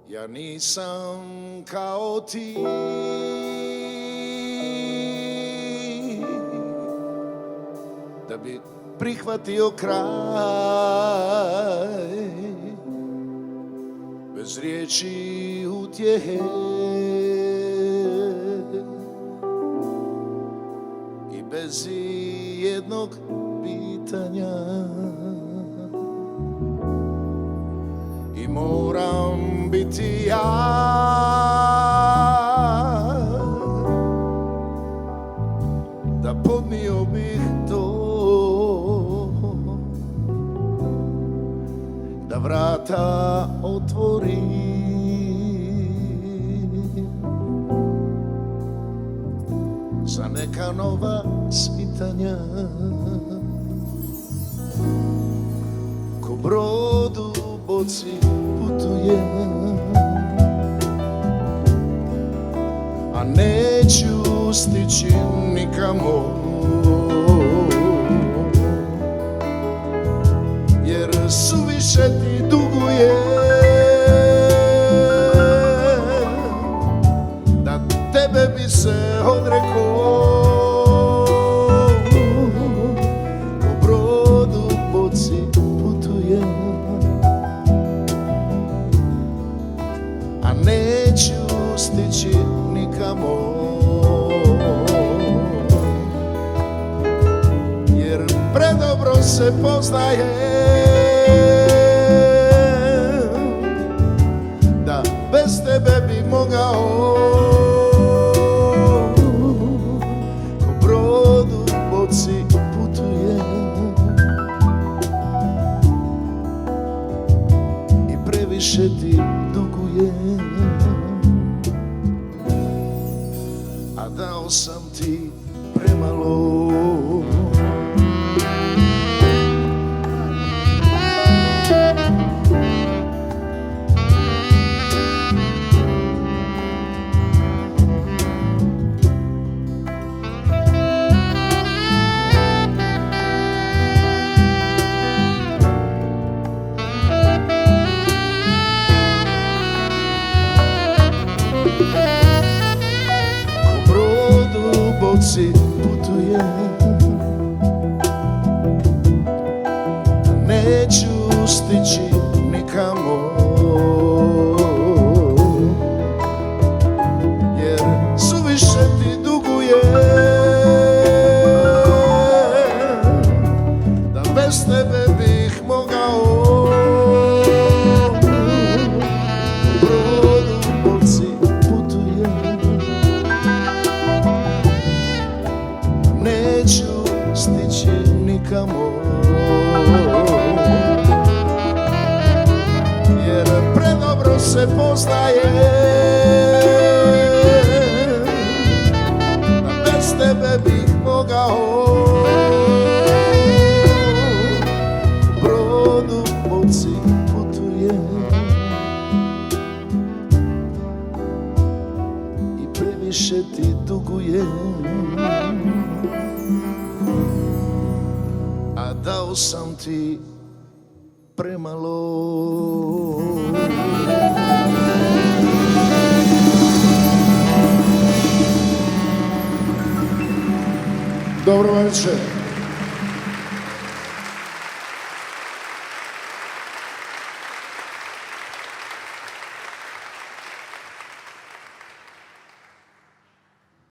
Ja nisam kao ti, da bi prihvatio kraj bez riječi utjehe i bez jednog pitanja. I moram biti ja da podnio bih to, da vrata otvori za neka nova svitanja. Ko brod u boci putujem, a neću stići nikamo, jer suviše ti dugujem, da tebe bi se odrekao. Ko brod u boci putujem, a neću stići nikamo, jer predobro se poznajem, da bez tebe bi mogao. Ko brod u boci putujem i previše ti dugujem, a dao sam ti premalo. Putujem, neću stići nikamo, jer suviše ti dugujem, da bez tebe bih mogao. Brod u boci putujem, neću stići nikamo, jer predobro se poznajem, da bez tebe bih mogao. Brod u boci putujem i previše ti dugujem, a dao sam ti premalo. Dobro večer.